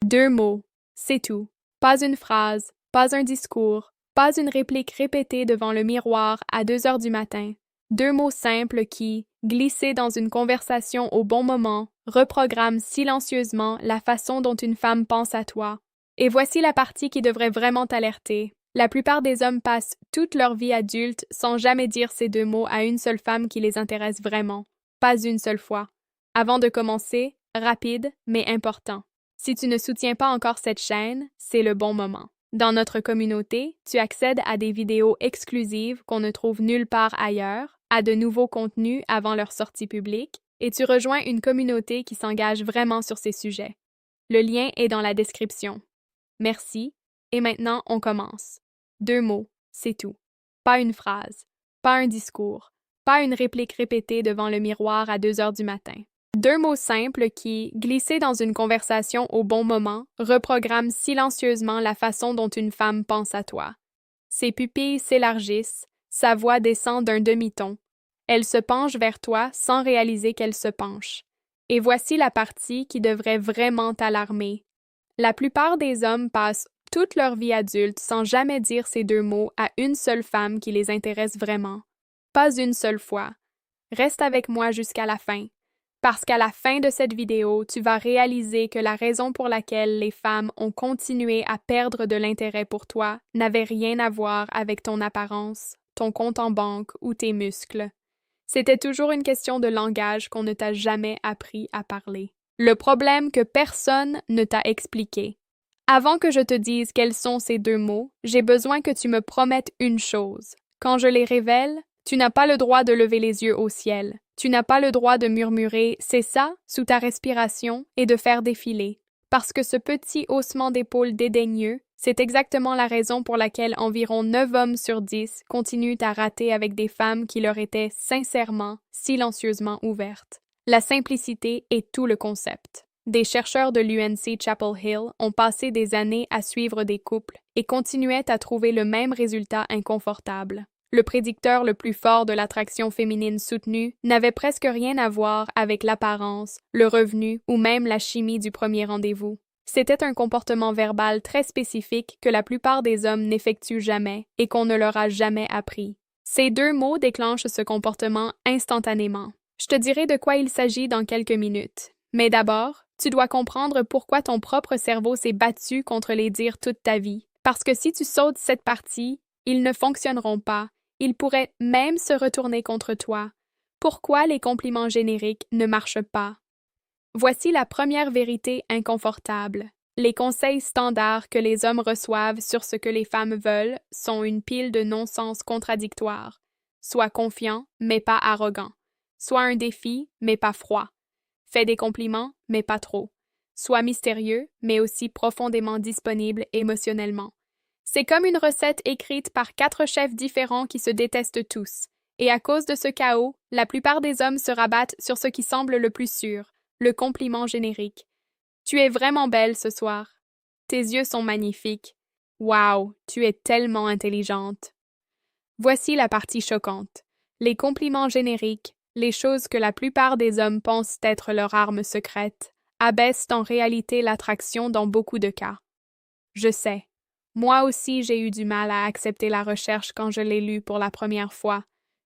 2 mots, c'est tout. Pas une phrase, pas un discours, pas une réplique répétée devant le miroir à 2 heures du matin. 2 mots simples qui, glissés dans une conversation au bon moment, reprogramment silencieusement la façon dont une femme pense à toi. Et voici la partie qui devrait vraiment t'alerter. La plupart des hommes passent toute leur vie adulte sans jamais dire ces 2 mots à une seule femme qui les intéresse vraiment. Pas une seule fois. Avant de commencer, rapide, mais important. Si tu ne soutiens pas encore cette chaîne, c'est le bon moment. Dans notre communauté, tu accèdes à des vidéos exclusives qu'on ne trouve nulle part ailleurs, à de nouveaux contenus avant leur sortie publique, et tu rejoins une communauté qui s'engage vraiment sur ces sujets. Le lien est dans la description. Merci, et maintenant on commence. 2 mots, c'est tout. Pas une phrase, pas un discours, pas une réplique répétée devant le miroir à 2 heures du matin. 2 mots simples qui, glissés dans une conversation au bon moment, reprogramment silencieusement la façon dont une femme pense à toi. Ses pupilles s'élargissent, sa voix descend d'un demi-ton. Elle se penche vers toi sans réaliser qu'elle se penche. Et voici la partie qui devrait vraiment t'alarmer. La plupart des hommes passent toute leur vie adulte sans jamais dire ces 2 mots à une seule femme qui les intéresse vraiment. Pas une seule fois. Reste avec moi jusqu'à la fin. Parce qu'à la fin de cette vidéo, tu vas réaliser que la raison pour laquelle les femmes ont continué à perdre de l'intérêt pour toi n'avait rien à voir avec ton apparence, ton compte en banque ou tes muscles. C'était toujours une question de langage qu'on ne t'a jamais appris à parler. Le problème que personne ne t'a expliqué. Avant que je te dise quels sont ces 2 mots, j'ai besoin que tu me promettes une chose. Quand je les révèle, tu n'as pas le droit de lever les yeux au ciel. Tu n'as pas le droit de murmurer « c'est ça » sous ta respiration et de faire défiler. Parce que ce petit haussement d'épaule dédaigneux, c'est exactement la raison pour laquelle environ 9 hommes sur 10 continuent à rater avec des femmes qui leur étaient sincèrement, silencieusement ouvertes. La simplicité est tout le concept. Des chercheurs de l'UNC Chapel Hill ont passé des années à suivre des couples et continuaient à trouver le même résultat inconfortable. Le prédicteur le plus fort de l'attraction féminine soutenue n'avait presque rien à voir avec l'apparence, le revenu ou même la chimie du premier rendez-vous. C'était un comportement verbal très spécifique que la plupart des hommes n'effectuent jamais et qu'on ne leur a jamais appris. Ces 2 mots déclenchent ce comportement instantanément. Je te dirai de quoi il s'agit dans quelques minutes. Mais d'abord, tu dois comprendre pourquoi ton propre cerveau s'est battu contre les dires toute ta vie. Parce que si tu sautes cette partie, ils ne fonctionneront pas. Ils pourraient même se retourner contre toi. Pourquoi les compliments génériques ne marchent pas? Voici la première vérité inconfortable. Les conseils standards que les hommes reçoivent sur ce que les femmes veulent sont une pile de non-sens contradictoires. Sois confiant, mais pas arrogant. Sois un défi, mais pas froid. Fais des compliments, mais pas trop. Sois mystérieux, mais aussi profondément disponible émotionnellement. C'est comme une recette écrite par 4 chefs différents qui se détestent tous. Et à cause de ce chaos, la plupart des hommes se rabattent sur ce qui semble le plus sûr, le compliment générique. Tu es vraiment belle ce soir. Tes yeux sont magnifiques. Wow, tu es tellement intelligente. Voici la partie choquante. Les compliments génériques, les choses que la plupart des hommes pensent être leur arme secrète, abaissent en réalité l'attraction dans beaucoup de cas. Je sais. Moi aussi, j'ai eu du mal à accepter la recherche quand je l'ai lue pour la première fois.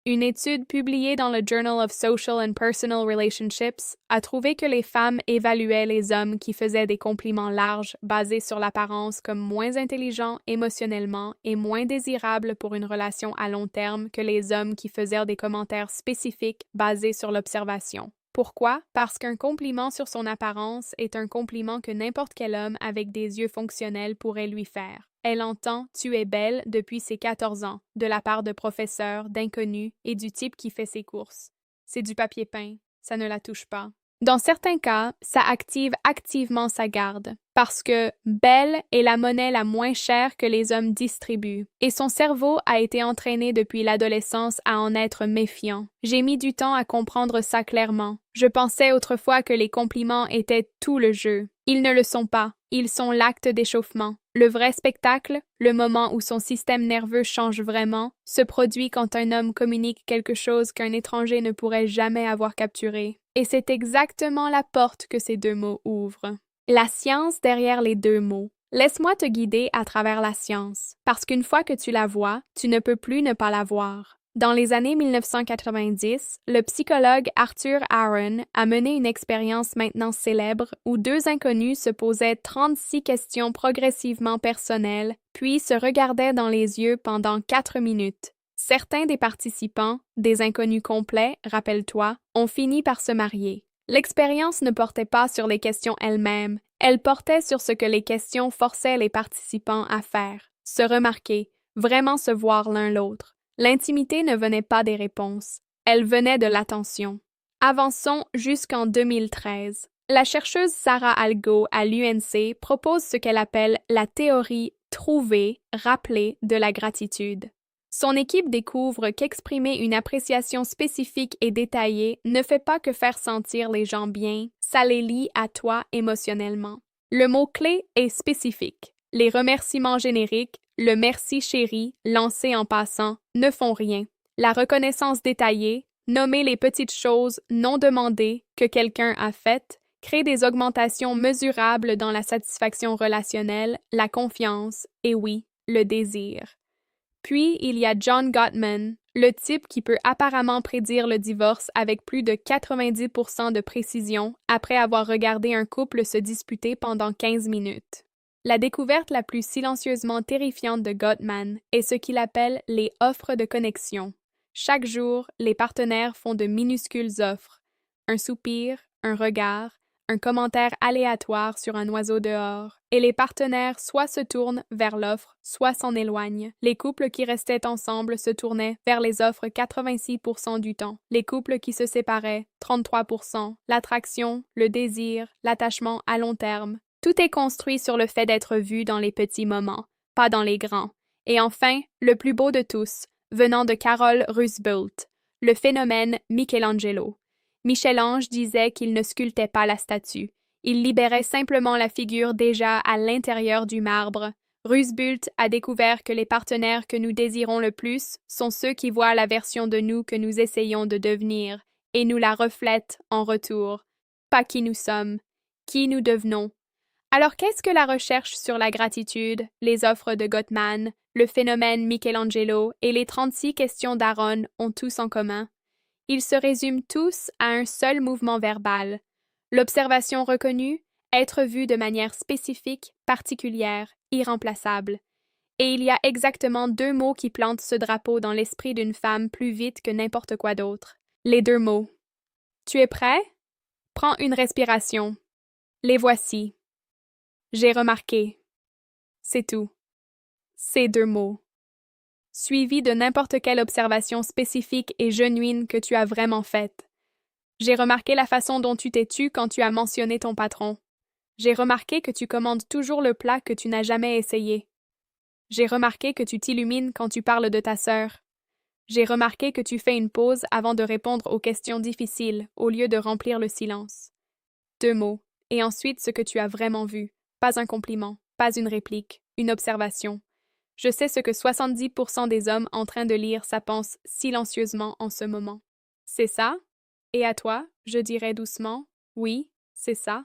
Une étude publiée dans le Journal of Social and Personal Relationships a trouvé que les femmes évaluaient les hommes qui faisaient des compliments larges basés sur l'apparence comme moins intelligents émotionnellement et moins désirables pour une relation à long terme que les hommes qui faisaient des commentaires spécifiques basés sur l'observation. Pourquoi? Parce qu'un compliment sur son apparence est un compliment que n'importe quel homme avec des yeux fonctionnels pourrait lui faire. Elle entend « tu es belle » depuis ses 14 ans, de la part de professeurs, d'inconnus et du type qui fait ses courses. C'est du papier peint, ça ne la touche pas. Dans certains cas, ça active activement sa garde, parce que belle est la monnaie la moins chère que les hommes distribuent, et son cerveau a été entraîné depuis l'adolescence à en être méfiant. J'ai mis du temps à comprendre ça clairement. Je pensais autrefois que les compliments étaient tout le jeu. Ils ne le sont pas, ils sont l'acte d'échauffement. Le vrai spectacle, le moment où son système nerveux change vraiment, se produit quand un homme communique quelque chose qu'un étranger ne pourrait jamais avoir capturé. Et c'est exactement la porte que ces 2 mots ouvrent. La science derrière les deux mots. Laisse-moi te guider à travers la science, parce qu'une fois que tu la vois, tu ne peux plus ne pas la voir. Dans les années 1990, le psychologue Arthur Aaron a mené une expérience maintenant célèbre où deux inconnus se posaient 36 questions progressivement personnelles, puis se regardaient dans les yeux pendant 4 minutes. Certains des participants, des inconnus complets, rappelle-toi, ont fini par se marier. L'expérience ne portait pas sur les questions elles-mêmes, elle portait sur ce que les questions forçaient les participants à faire, se remarquer, vraiment se voir l'un l'autre. L'intimité ne venait pas des réponses, elle venait de l'attention. Avançons jusqu'en 2013. La chercheuse Sarah Algo à l'UNC propose ce qu'elle appelle la théorie trouvée, rappelée de la gratitude. Son équipe découvre qu'exprimer une appréciation spécifique et détaillée ne fait pas que faire sentir les gens bien, ça les lie à toi émotionnellement. Le mot-clé est spécifique. Les remerciements génériques, le merci chéri, lancé en passant, ne font rien. La reconnaissance détaillée, nommer les petites choses non demandées que quelqu'un a faites, crée des augmentations mesurables dans la satisfaction relationnelle, la confiance et oui, le désir. Puis, il y a John Gottman, le type qui peut apparemment prédire le divorce avec plus de 90% de précision après avoir regardé un couple se disputer pendant 15 minutes. La découverte la plus silencieusement terrifiante de Gottman est ce qu'il appelle les offres de connexion. Chaque jour, les partenaires font de minuscules offres. Un soupir, un regard, un commentaire aléatoire sur un oiseau dehors, et les partenaires soit se tournent vers l'offre, soit s'en éloignent. Les couples qui restaient ensemble se tournaient vers les offres 86% du temps. Les couples qui se séparaient, 33%. L'attraction, le désir, l'attachement à long terme. Tout est construit sur le fait d'être vu dans les petits moments, pas dans les grands. Et enfin, le plus beau de tous, venant de Carol Rusbult, le phénomène Michelangelo. Michel-Ange disait qu'il ne sculptait pas la statue. Il libérait simplement la figure déjà à l'intérieur du marbre. Rusbult a découvert que les partenaires que nous désirons le plus sont ceux qui voient la version de nous que nous essayons de devenir et nous la reflètent en retour. Pas qui nous sommes, qui nous devenons. Alors qu'est-ce que la recherche sur la gratitude, les offres de Gottman, le phénomène Michelangelo et les 36 questions d'Aaron ont tous en commun? Ils se résument tous à un seul mouvement verbal. L'observation reconnue, être vue de manière spécifique, particulière, irremplaçable. Et il y a exactement deux mots qui plantent ce drapeau dans l'esprit d'une femme plus vite que n'importe quoi d'autre. Les deux mots. Tu es prêt? Prends une respiration. Les voici. J'ai remarqué. C'est tout. Ces deux mots. Suivi de n'importe quelle observation spécifique et genuine que tu as vraiment faite. J'ai remarqué la façon dont tu t'es tue quand tu as mentionné ton patron. J'ai remarqué que tu commandes toujours le plat que tu n'as jamais essayé. J'ai remarqué que tu t'illumines quand tu parles de ta sœur. J'ai remarqué que tu fais une pause avant de répondre aux questions difficiles au lieu de remplir le silence. Deux mots, et ensuite ce que tu as vraiment vu. Pas un compliment, pas une réplique, une observation. Je sais ce que 70% des hommes en train de lire ça pensent silencieusement en ce moment. C'est ça? Et à toi, je dirais doucement, oui, c'est ça.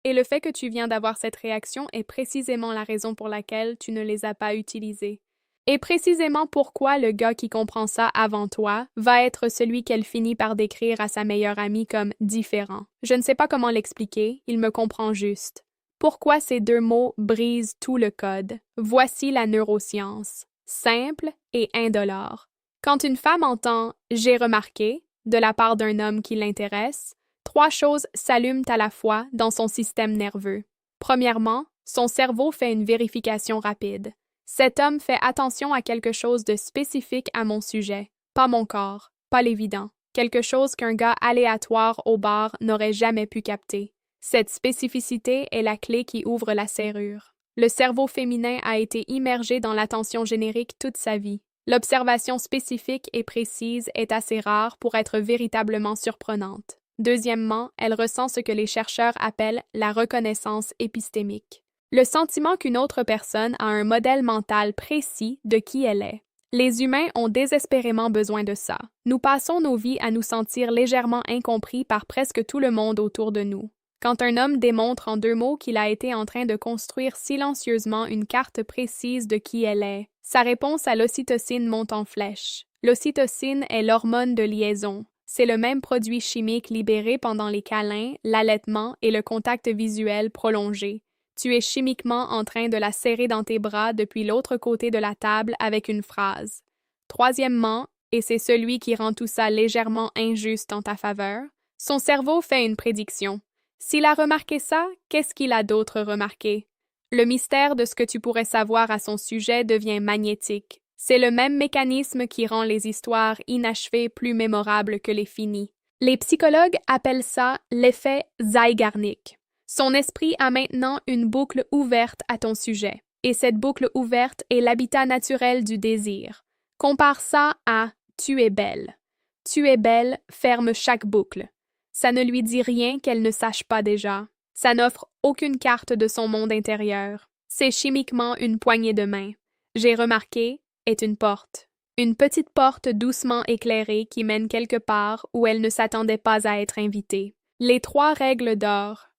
Et le fait que tu viens d'avoir cette réaction est précisément la raison pour laquelle tu ne les as pas utilisées. Et précisément pourquoi le gars qui comprend ça avant toi va être celui qu'elle finit par décrire à sa meilleure amie comme différent. Je ne sais pas comment l'expliquer, il me comprend juste. Pourquoi ces deux mots brisent tout le code? Voici la neuroscience, simple et indolore. Quand une femme entend « j'ai remarqué » de la part d'un homme qui l'intéresse, trois choses s'allument à la fois dans son système nerveux. Premièrement, son cerveau fait une vérification rapide. Cet homme fait attention à quelque chose de spécifique à mon sujet, pas mon corps, pas l'évident, quelque chose qu'un gars aléatoire au bar n'aurait jamais pu capter. Cette spécificité est la clé qui ouvre la serrure. Le cerveau féminin a été immergé dans l'attention générique toute sa vie. L'observation spécifique et précise est assez rare pour être véritablement surprenante. Deuxièmement, elle ressent ce que les chercheurs appellent la reconnaissance épistémique. Le sentiment qu'une autre personne a un modèle mental précis de qui elle est. Les humains ont désespérément besoin de ça. Nous passons nos vies à nous sentir légèrement incompris par presque tout le monde autour de nous. Quand un homme démontre en 2 mots qu'il a été en train de construire silencieusement une carte précise de qui elle est, sa réponse à l'ocytocine monte en flèche. L'ocytocine est l'hormone de liaison. C'est le même produit chimique libéré pendant les câlins, l'allaitement et le contact visuel prolongé. Tu es chimiquement en train de la serrer dans tes bras depuis l'autre côté de la table avec une phrase. Troisièmement, et c'est celui qui rend tout ça légèrement injuste en ta faveur, son cerveau fait une prédiction. S'il a remarqué ça, qu'est-ce qu'il a d'autre remarqué? Le mystère de ce que tu pourrais savoir à son sujet devient magnétique. C'est le même mécanisme qui rend les histoires inachevées plus mémorables que les finies. Les psychologues appellent ça l'effet Zeigarnik. Son esprit a maintenant une boucle ouverte à ton sujet, et cette boucle ouverte est l'habitat naturel du désir. Compare ça à « tu es belle ». « Tu es belle » ferme chaque boucle. Ça ne lui dit rien qu'elle ne sache pas déjà. Ça n'offre aucune carte de son monde intérieur. C'est chimiquement une poignée de main. J'ai remarqué, est une porte. Une petite porte doucement éclairée qui mène quelque part où elle ne s'attendait pas à être invitée. Les 3 règles d'or.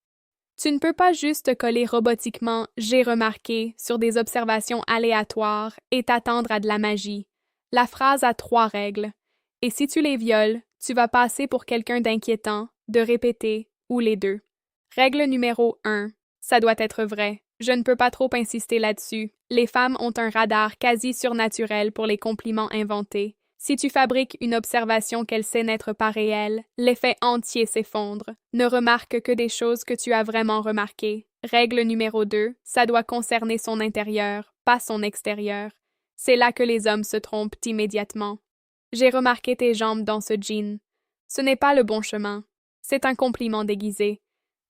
Tu ne peux pas juste coller robotiquement « j'ai remarqué » sur des observations aléatoires et t'attendre à de la magie. La phrase a 3 règles. Et si tu les violes, tu vas passer pour quelqu'un d'inquiétant, de répété, ou les deux. Règle numéro 1. Ça doit être vrai. Je ne peux pas trop insister là-dessus. Les femmes ont un radar quasi surnaturel pour les compliments inventés. Si tu fabriques une observation qu'elle sait n'être pas réelle, l'effet entier s'effondre. Ne remarque que des choses que tu as vraiment remarquées. Règle numéro 2. Ça doit concerner son intérieur, pas son extérieur. C'est là que les hommes se trompent immédiatement. J'ai remarqué tes jambes dans ce jean. Ce n'est pas le bon chemin. C'est un compliment déguisé.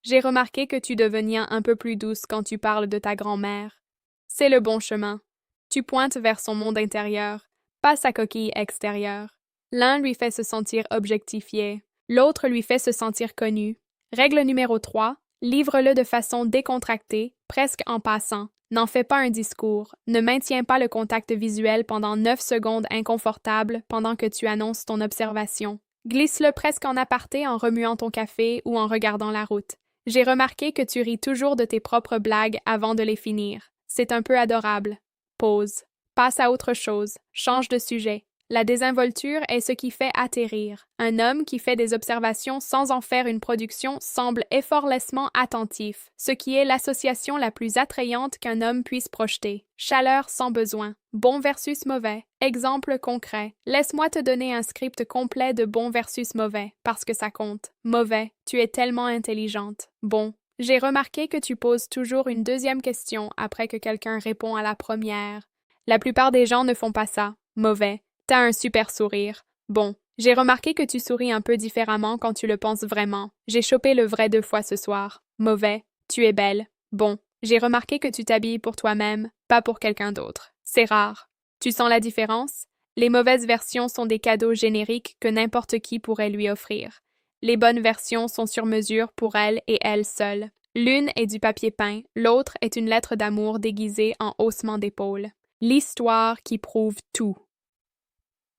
J'ai remarqué que tu deviens un peu plus douce quand tu parles de ta grand-mère. C'est le bon chemin. Tu pointes vers son monde intérieur, pas sa coquille extérieure. L'un lui fait se sentir objectifié, l'autre lui fait se sentir connu. Règle numéro 3. Livre-le de façon décontractée, presque en passant. N'en fais pas un discours. Ne maintiens pas le contact visuel pendant 9 secondes inconfortables pendant que tu annonces ton observation. Glisse-le presque en aparté en remuant ton café ou en regardant la route. J'ai remarqué que tu ris toujours de tes propres blagues avant de les finir. C'est un peu adorable. Pause. Passe à autre chose. Change de sujet. La désinvolture est ce qui fait atterrir. Un homme qui fait des observations sans en faire une production semble effortlessement attentif, ce qui est l'association la plus attrayante qu'un homme puisse projeter. Chaleur sans besoin. Bon versus mauvais. Exemple concret. Laisse-moi te donner un script complet de bon versus mauvais, parce que ça compte. Mauvais. Tu es tellement intelligente. Bon. J'ai remarqué que tu poses toujours une deuxième question après que quelqu'un répond à la première. La plupart des gens ne font pas ça. Mauvais. T'as un super sourire. Bon, j'ai remarqué que tu souris un peu différemment quand tu le penses vraiment. J'ai chopé le vrai 2 fois ce soir. Mauvais. Tu es belle. Bon, j'ai remarqué que tu t'habilles pour toi-même, pas pour quelqu'un d'autre. C'est rare. Tu sens la différence? Les mauvaises versions sont des cadeaux génériques que n'importe qui pourrait lui offrir. Les bonnes versions sont sur mesure pour elle et elle seule. L'une est du papier peint, l'autre est une lettre d'amour déguisée en haussement d'épaules. L'histoire qui prouve tout.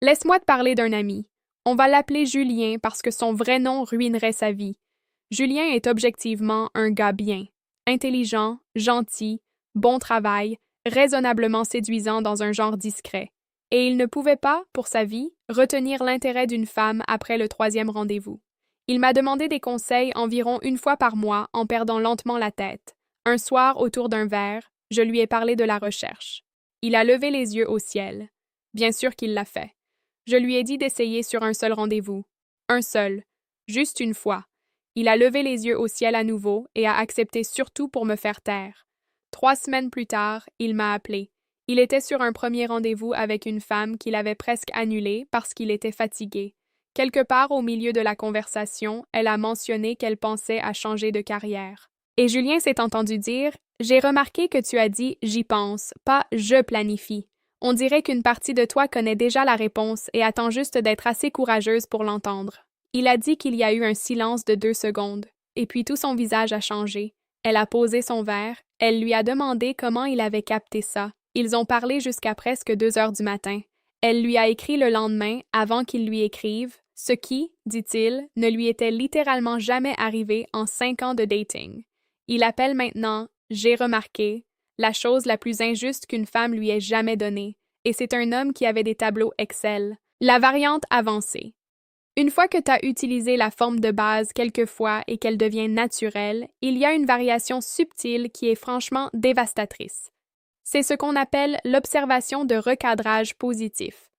Laisse-moi te parler d'un ami. On va l'appeler Julien parce que son vrai nom ruinerait sa vie. Julien est objectivement un gars bien, intelligent, gentil, bon travail, raisonnablement séduisant dans un genre discret. Et il ne pouvait pas, pour sa vie, retenir l'intérêt d'une femme après le 3e rendez-vous. Il m'a demandé des conseils environ 1 fois par mois en perdant lentement la tête. Un soir, autour d'un verre, je lui ai parlé de la recherche. Il a levé les yeux au ciel. Bien sûr qu'il l'a fait. Je lui ai dit d'essayer sur un seul rendez-vous. Un seul. Juste 1 fois. Il a levé les yeux au ciel à nouveau et a accepté surtout pour me faire taire. 3 semaines plus tard, il m'a appelé. Il était sur un premier rendez-vous avec une femme qu'il avait presque annulée parce qu'il était fatigué. Quelque part au milieu de la conversation, elle a mentionné qu'elle pensait à changer de carrière. Et Julien s'est entendu dire « J'ai remarqué que tu as dit « j'y pense », pas « je planifie ». On dirait qu'une partie de toi connaît déjà la réponse et attend juste d'être assez courageuse pour l'entendre. Il a dit qu'il y a eu un silence de 2 secondes, et puis tout son visage a changé. Elle a posé son verre, elle lui a demandé comment il avait capté ça. Ils ont parlé jusqu'à presque 2 heures du matin. Elle lui a écrit le lendemain, avant qu'il lui écrive Ce qui, dit-il, ne lui était littéralement jamais arrivé en 5 ans de dating. Il appelle maintenant « j'ai remarqué » la chose la plus injuste qu'une femme lui ait jamais donnée, et c'est un homme qui avait des tableaux Excel. La variante avancée. Une fois que tu as utilisé la forme de base quelques fois et qu'elle devient naturelle, il y a une variation subtile qui est franchement dévastatrice. C'est ce qu'on appelle l'observation de recadrage positif.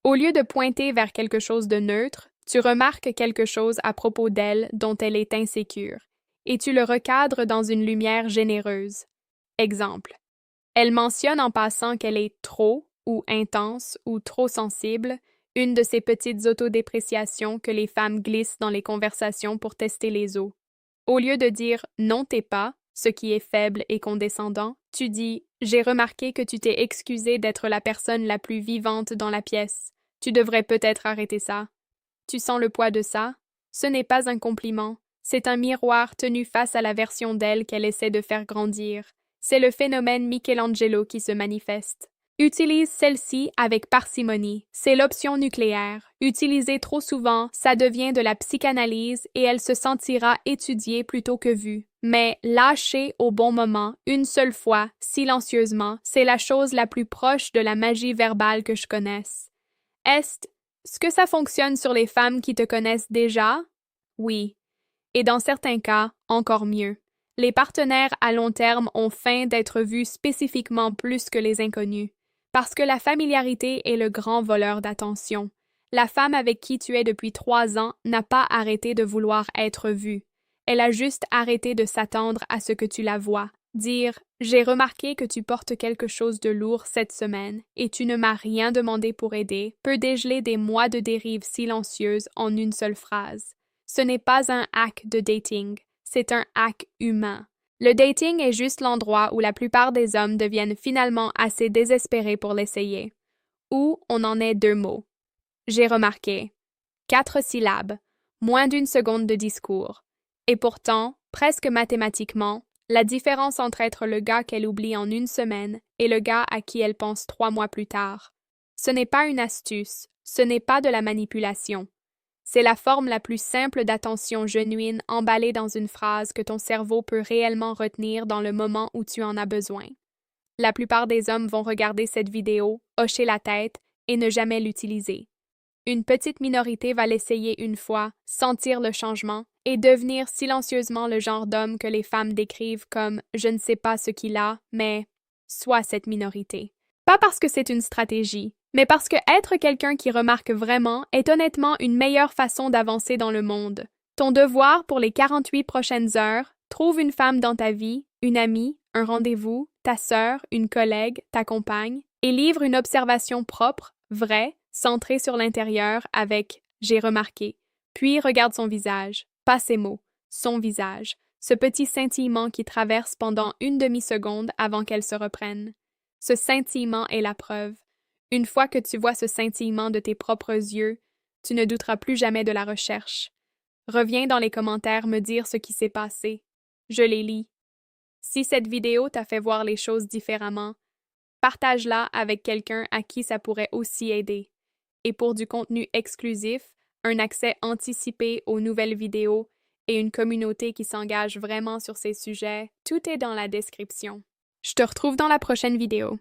Au lieu de pointer vers quelque chose de neutre, tu remarques quelque chose à propos d'elle dont elle est insécure, et tu le recadres dans une lumière généreuse. Exemple. Elle mentionne en passant qu'elle est trop ou intense ou trop sensible, une de ces petites autodépréciations que les femmes glissent dans les conversations pour tester les os. Au lieu de dire non t'es pas, ce qui est faible et condescendant, tu dis j'ai remarqué que tu t'es excusé d'être la personne la plus vivante dans la pièce. Tu devrais peut-être arrêter ça. Tu sens le poids de ça? Ce n'est pas un compliment, c'est un miroir tenu face à la version d'elle qu'elle essaie de faire grandir. C'est le phénomène Michelangelo qui se manifeste. Utilise celle-ci avec parcimonie. C'est l'option nucléaire. Utilisée trop souvent, ça devient de la psychanalyse et elle se sentira étudiée plutôt que vue. Mais lâcher au bon moment, une seule fois, silencieusement, c'est la chose la plus proche de la magie verbale que je connaisse. Est-ce que ça fonctionne sur les femmes qui te connaissent déjà? Oui. Et dans certains cas, encore mieux. Les partenaires à long terme ont faim d'être vus spécifiquement plus que les inconnus. Parce que la familiarité est le grand voleur d'attention. La femme avec qui tu es depuis 3 ans n'a pas arrêté de vouloir être vue. Elle a juste arrêté de s'attendre à ce que tu la vois. Dire « J'ai remarqué que tu portes quelque chose de lourd cette semaine et tu ne m'as rien demandé pour aider » peut dégeler des mois de dérive silencieuse en une seule phrase. Ce n'est pas un hack de dating, c'est un hack humain. Le dating est juste l'endroit où la plupart des hommes deviennent finalement assez désespérés pour l'essayer. Où on en est 2 mots. J'ai remarqué. 4 syllabes, moins d'1 seconde de discours. Et pourtant, presque mathématiquement, la différence entre être le gars qu'elle oublie en 1 semaine et le gars à qui elle pense 3 mois plus tard. Ce n'est pas une astuce, ce n'est pas de la manipulation. C'est la forme la plus simple d'attention genuine emballée dans une phrase que ton cerveau peut réellement retenir dans le moment où tu en as besoin. La plupart des hommes vont regarder cette vidéo, hocher la tête et ne jamais l'utiliser. Une petite minorité va l'essayer une fois, sentir le changement et devenir silencieusement le genre d'homme que les femmes décrivent comme « je ne sais pas ce qu'il a, mais… » Sois cette minorité. Pas parce que c'est une stratégie, mais parce que être quelqu'un qui remarque vraiment est honnêtement une meilleure façon d'avancer dans le monde. Ton devoir pour les 48 prochaines heures, trouve une femme dans ta vie, une amie, un rendez-vous, ta sœur, une collègue, ta compagne, et livre une observation propre, vraie, centrée sur l'intérieur avec « j'ai remarqué », puis regarde son visage, pas ses mots, son visage, ce petit scintillement qui traverse pendant 1 demi-seconde avant qu'elle se reprenne. Ce scintillement est la preuve. Une fois que tu vois ce scintillement de tes propres yeux, tu ne douteras plus jamais de la recherche. Reviens dans les commentaires me dire ce qui s'est passé. Je les lis. Si cette vidéo t'a fait voir les choses différemment, partage-la avec quelqu'un à qui ça pourrait aussi aider. Et pour du contenu exclusif, un accès anticipé aux nouvelles vidéos et une communauté qui s'engage vraiment sur ces sujets, tout est dans la description. Je te retrouve dans la prochaine vidéo.